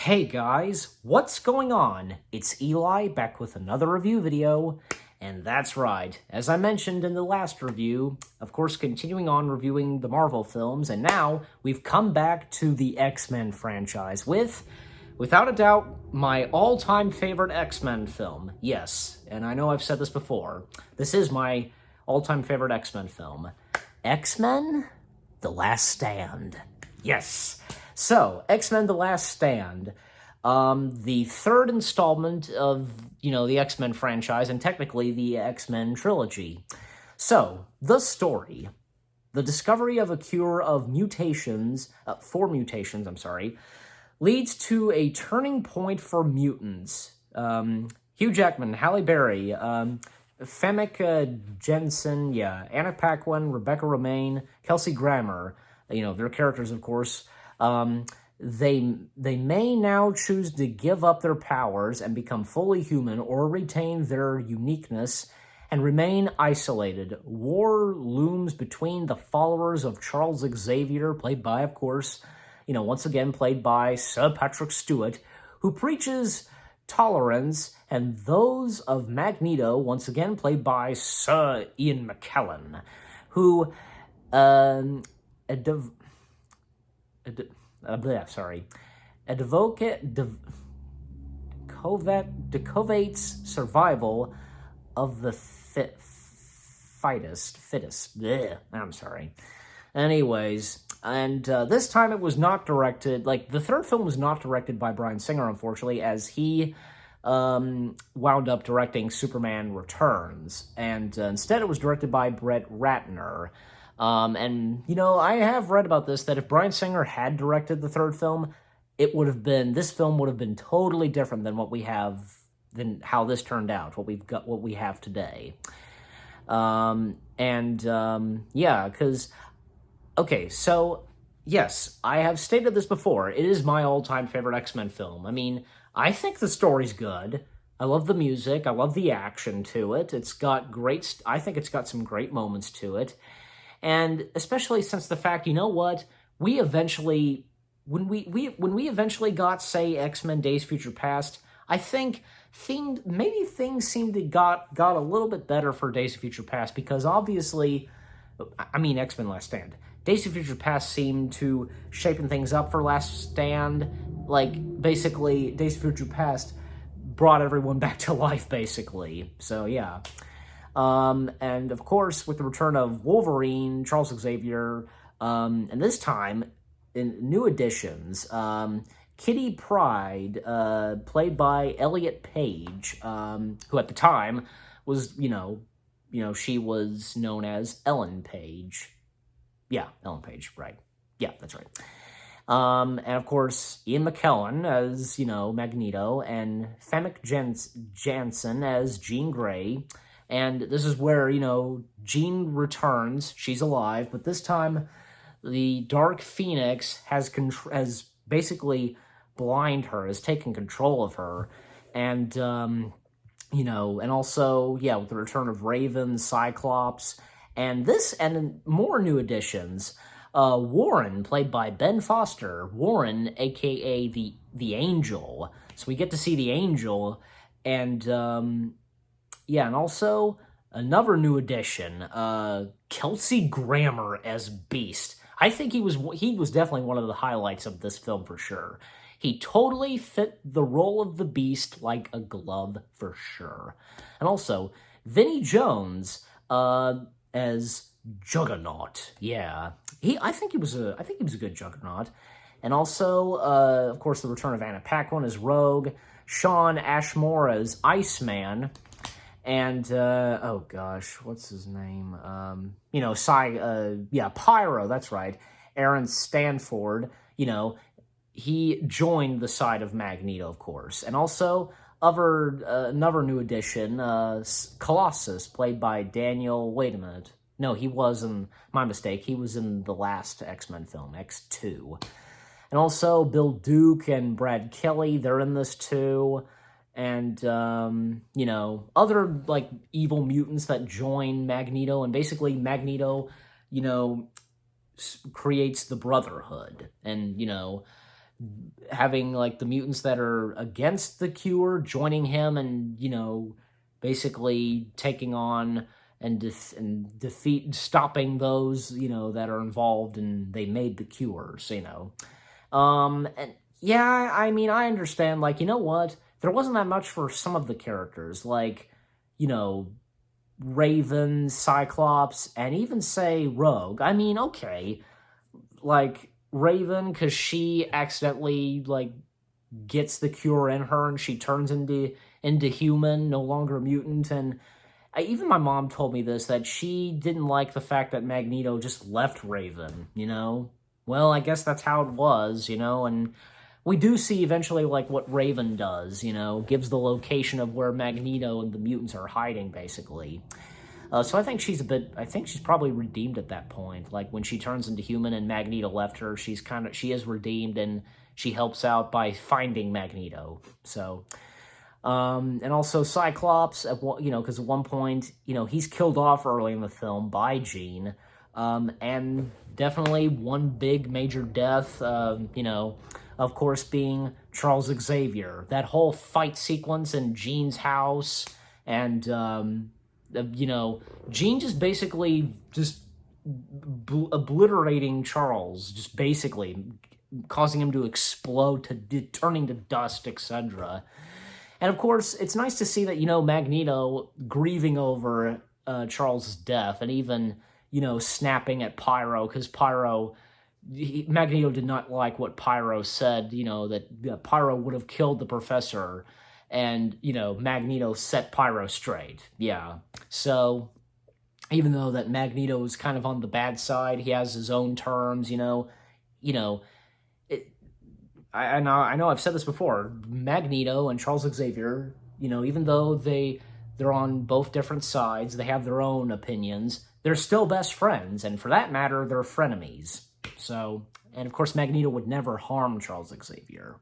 Hey guys, what's going on? It's Eli back with another review video, and that's right, as I mentioned in the last review, of course continuing on reviewing the Marvel films, and now we've come back to the X-Men franchise with, without a doubt, my all-time favorite X-Men film. Yes, and I know I've said this before, this is my all-time favorite X-Men film. X-Men? The Last Stand. Yes. So, X-Men The Last Stand, the third installment of, the X-Men franchise, and technically the X-Men trilogy. So, the story. The discovery of a cure of for mutations, leads to a turning point for mutants. Hugh Jackman, Halle Berry, Famke Jensen, Anna Paquin, Rebecca Romaine, Kelsey Grammer, their characters, of course. They may now choose to give up their powers and become fully human or retain their uniqueness and remain isolated. War looms between the followers of Charles Xavier, played by, of course, once again played by Sir Patrick Stewart, who preaches tolerance, and those of Magneto, once again played by Sir Ian McKellen, who decovates survival of the fittest. Blech, I'm sorry. Anyways, and this time it was not directed, the third film was not directed by Bryan Singer, unfortunately, as he wound up directing Superman Returns, and instead it was directed by Brett Ratner. I have read about this, that if Bryan Singer had directed the third film, this film would have been totally different than than how this turned out, what we have today. Yes, I have stated this before, it is my all-time favorite X-Men film. I mean, I think the story's good. I love the music, I love the action to it. I think it's got some great moments to it. And especially since the fact, we eventually, when we eventually got, say, X-Men Days of Future Past, I think things seemed to got a little bit better for Days of Future Past, because obviously, X-Men Last Stand. Days of Future Past seemed to shaping things up for Last Stand. Basically, Days of Future Past brought everyone back to life, basically. So, yeah. And of course, with the return of Wolverine, Charles Xavier, and this time, in new additions, Kitty Pryde, played by Elliot Page, who at the time was, she was known as Ellen Page. Yeah, Ellen Page, right. Yeah, that's right. And of course, Ian McKellen as, Magneto, and Famke Janssen as Jean Grey. And this is where, Jean returns. She's alive, but this time the Dark Phoenix has basically has taken control of her. And, and also, with the return of Raven, Cyclops, and more new additions. Warren, played by Ben Foster. Warren, a.k.a. the Angel. So we get to see the Angel, and, and also, another new addition, Kelsey Grammer as Beast. I think he was definitely one of the highlights of this film for sure. He totally fit the role of the Beast like a glove for sure. And also, Vinnie Jones, as Juggernaut. Yeah. I think he was a good Juggernaut. And also, of course, the return of Anna Paquin as Rogue, Shawn Ashmore as Iceman, and, what's his name? Pyro, that's right. Aaron Stanford, he joined the side of Magneto, of course. And also, another new addition, Colossus, played by Daniel, wait a minute. No, he was my mistake, he was in the last X-Men film, X2. And also, Bill Duke and Brad Kelly, they're in this too. And, other, evil mutants that join Magneto, and basically Magneto, creates the Brotherhood, and, having like the mutants that are against the cure joining him and, basically taking on and defeat stopping those, that are involved and they made the cures. And yeah, I mean, I understand, like, you know what? There wasn't that much for some of the characters, like, you know, Raven, Cyclops, and even say Rogue. I mean, okay, like Raven, because she accidentally like gets the cure in her and she turns into human, no longer a mutant. And even my mom told me this, that she didn't like the fact that Magneto just left Raven. Well, I guess that's how it was. And we do see eventually like what Raven does, gives the location of where Magneto and the mutants are hiding, basically. So I think I think she's probably redeemed at that point. Like when she turns into human and Magneto left her, she is redeemed and she helps out by finding Magneto. So, and also Cyclops, because at one point, he's killed off early in the film by Jean, and definitely one big major death, of course being Charles Xavier. That whole fight sequence in Jean's house and, Jean just basically just obliterating Charles, just basically causing him to explode, turning to dust, etc. And of course, it's nice to see that, Magneto grieving over Charles' death and even, snapping at Pyro, because Magneto did not like what Pyro said, that Pyro would have killed the professor. And, Magneto set Pyro straight. Yeah. So, even though that Magneto is kind of on the bad side, he has his own terms, I know I've said this before. Magneto and Charles Xavier, even though they're on both different sides, they have their own opinions, they're still best friends, and for that matter, they're frenemies. So, and of course, Magneto would never harm Charles Xavier.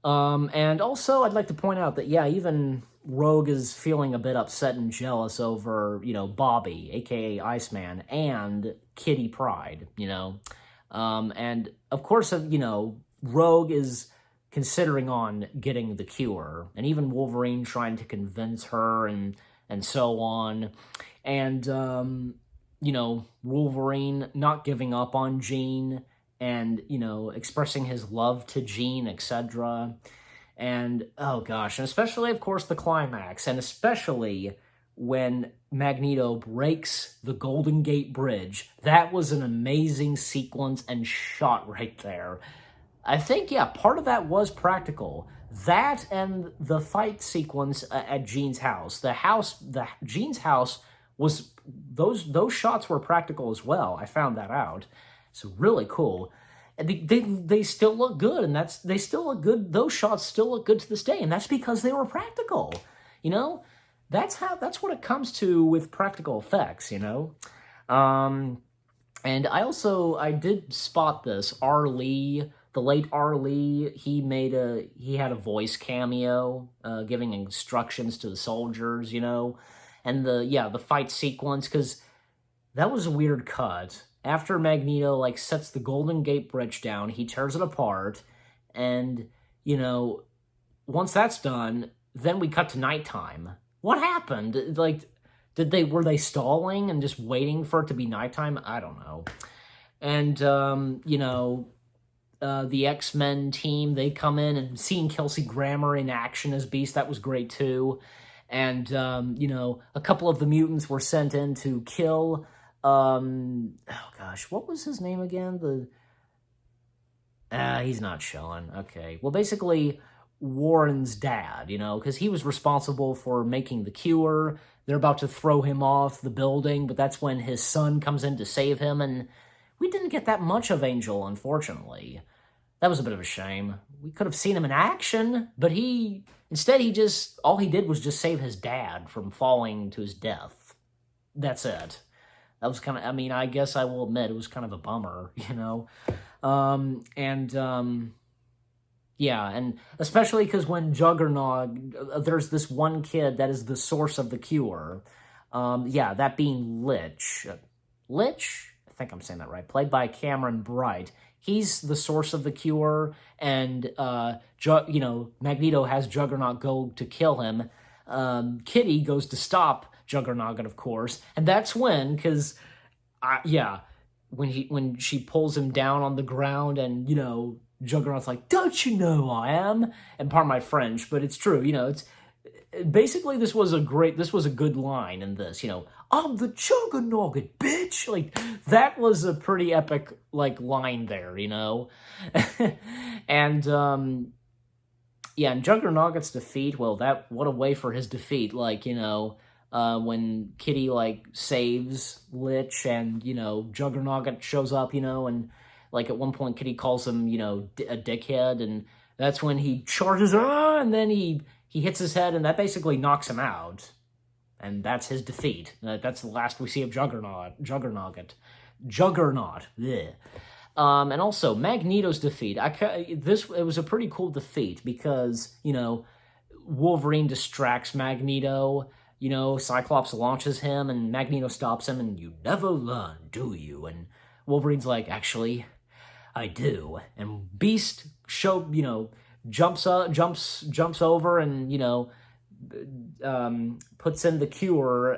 And also, I'd like to point out that, yeah, even Rogue is feeling a bit upset and jealous over, Bobby, aka Iceman, and Kitty Pryde, and of course, Rogue is considering on getting the cure, and even Wolverine trying to convince her and so on. And, Wolverine not giving up on Jean and, expressing his love to Jean, etc. And, oh gosh, and especially, of course, the climax, and especially when Magneto breaks the Golden Gate Bridge. That was an amazing sequence and shot right there. I think, yeah, part of that was practical. That and the fight sequence at Jean's house. Jean's house was, those shots were practical as well. I found that out. It's really cool. And they still look good, and they still look good. Those shots still look good to this day, and that's because they were practical. That's what it comes to with practical effects. And I did spot this. R. Lee, the late R. Lee, he had a voice cameo, giving instructions to the soldiers. And the fight sequence, because that was a weird cut. After Magneto, sets the Golden Gate Bridge down, he tears it apart, and, once that's done, then we cut to nighttime. What happened? Were they stalling and just waiting for it to be nighttime? I don't know. And, the X-Men team, they come in, and seeing Kelsey Grammer in action as Beast, that was great too. And, a couple of the mutants were sent in to kill, oh gosh, what was his name again? He's not showing. Okay. Well, basically, Warren's dad, because he was responsible for making the cure. They're about to throw him off the building, but that's when his son comes in to save him, and we didn't get that much of Angel, unfortunately. That was a bit of a shame. We could have seen him in action, but instead all he did was just save his dad from falling to his death. That's it. That was I guess I will admit it was kind of a bummer, yeah, and especially because when Juggernaut, there's this one kid that is the source of the cure. That being Lich. Lich? I think I'm saying that right. Played by Cameron Bright. he's the source of the cure, and Magneto has Juggernaut go to kill him. Kitty goes to stop Juggernaut, of course, and that's when, because when she pulls him down on the ground, and Juggernaut's like, "Don't you know I am?" And pardon my French, but it's true. It's basically, this was a good line in this. I'm the Juggernaut, bitch. Like, that was a pretty epic line there. And and Juggernaut's defeat. Well, what a way for his defeat. When Kitty saves Lich, and Juggernaut shows up, and at one point Kitty calls him a dickhead, and that's when he charges and then he hits his head, and that basically knocks him out, and that's his defeat. That's the last we see of Juggernaut. Bleh. And also Magneto's defeat. It was a pretty cool defeat because Wolverine distracts Magneto. Cyclops launches him, and Magneto stops him, and "You never learn, do you?" And Wolverine's like, "Actually, I do." And Beast jumps over and puts in the cure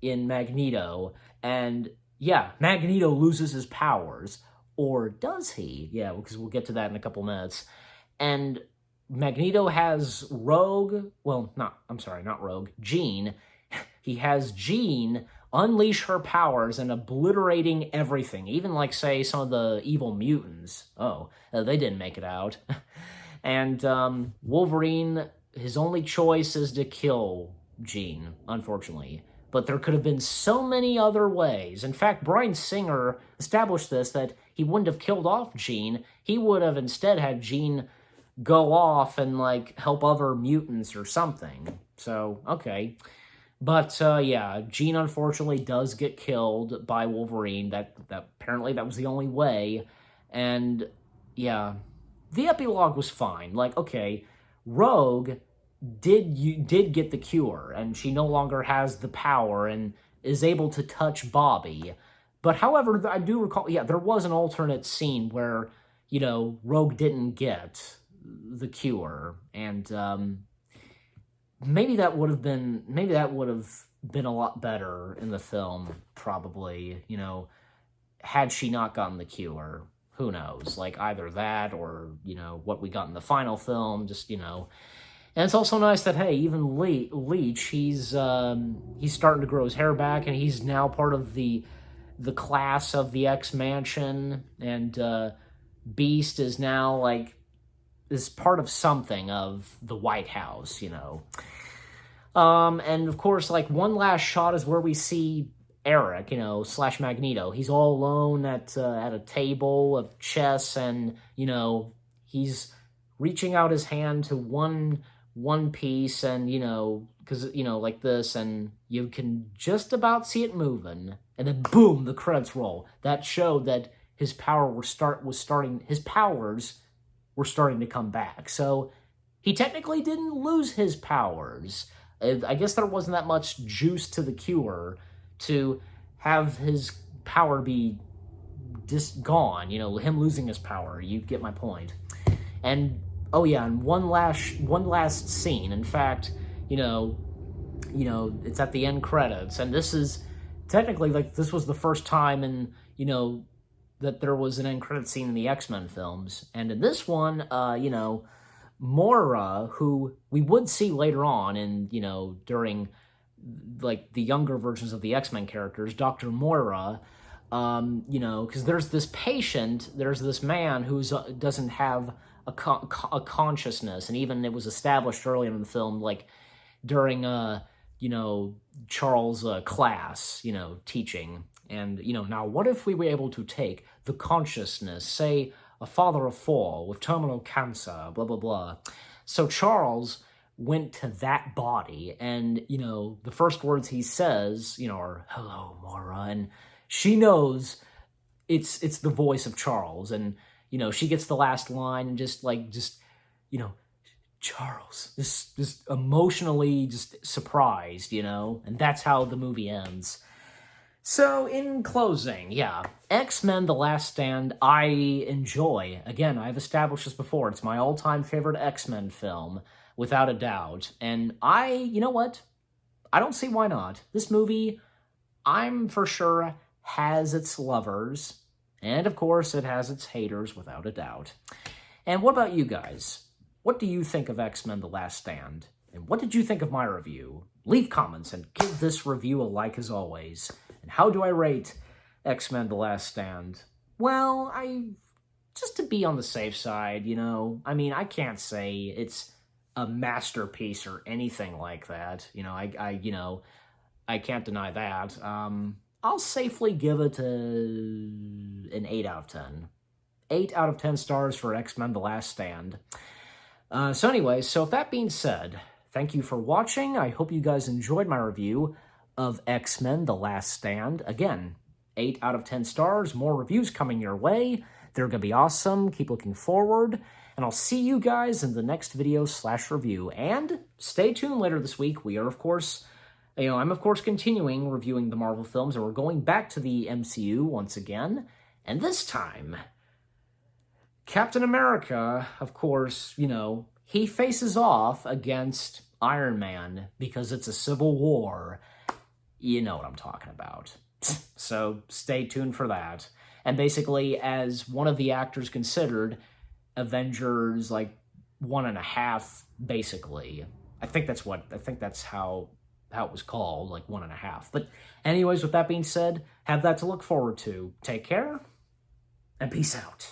in Magneto, and Magneto loses his powers, or does he? Yeah, because we'll get to that in a couple minutes. And Magneto has Jean. He has Jean unleash her powers and obliterating everything, even say some of the evil mutants. They didn't make it out. And Wolverine, his only choice is to kill Jean, unfortunately. But there could have been so many other ways. In fact, Bryan Singer established this, that he wouldn't have killed off Jean. He would have instead had Jean go off and help other mutants or something. So, okay. But Jean unfortunately does get killed by Wolverine. That apparently that was the only way. And the epilogue was fine. Rogue did get the cure, and she no longer has the power and is able to touch Bobby. But however, I do recall, there was an alternate scene where, Rogue didn't get the cure, and maybe that would have been a lot better in the film, probably, had she not gotten the cure. Who knows? Either that or, what we got in the final film, just, And it's also nice that, hey, even Leech, he's starting to grow his hair back, and he's now part of the class of the X-Mansion, and Beast is now, is part of something of the White House, And, of course, one last shot is where we see Eric, / Magneto. He's all alone at a table of chess, and, he's reaching out his hand to one piece, and because like this, and you can just about see it moving, and then boom, the credits roll. That showed that his powers were starting to come back. So he technically didn't lose his powers. I guess there wasn't that much juice to the cure to have his power be just gone. Him losing his power. You get my point. And and one last scene. In fact, it's at the end credits, and this is technically this was the first time in that there was an end credit scene in the X-Men films, and in this one, Moira, who we would see later on in during the younger versions of the X-Men characters, Dr. Moira. Because there's this man who doesn't have a consciousness, and even it was established earlier in the film, during Charles' class, teaching, and now what if we were able to take the consciousness, say a father of four with terminal cancer, blah blah blah. So Charles went to that body, and the first words he says, are "Hello, Moira," and she knows it's the voice of Charles, and she gets the last line and just Charles, this emotionally just surprised, and that's how the movie ends. So, in closing, yeah, X-Men The Last Stand, I enjoy. Again, I've established this before. It's my all-time favorite X-Men film, without a doubt. And you know what? I don't see why not. This movie, I'm for sure, has its lovers. And of course, it has its haters, without a doubt. And what about you guys? What do you think of X-Men The Last Stand? And what did you think of my review? Leave comments and give this review a like as always. And how do I rate X-Men The Last Stand? Well, just to be on the safe side, you know, I mean, I can't say it's a masterpiece or anything like that. You know, I can't deny that. I'll safely give it an 8 out of 10. 8 out of 10 stars for X-Men The Last Stand. So anyway, so with that being said, thank you for watching. I hope you guys enjoyed my review of X-Men The Last Stand. Again, 8 out of 10 stars, more reviews coming your way. They're going to be awesome. Keep looking forward. And I'll see you guys in the next video/review. And stay tuned later this week. We are, of course, I'm of course continuing reviewing the Marvel films, and we're going back to the MCU once again. And this time, Captain America, of course, you know, he faces off against Iron Man because it's a civil war. You know what I'm talking about. So stay tuned for that. And basically, as one of the actors considered, Avengers, like, 1.5, basically. I think that's how it was called, like 1.5. But anyways, with that being said, have that to look forward to. Take care, and peace out.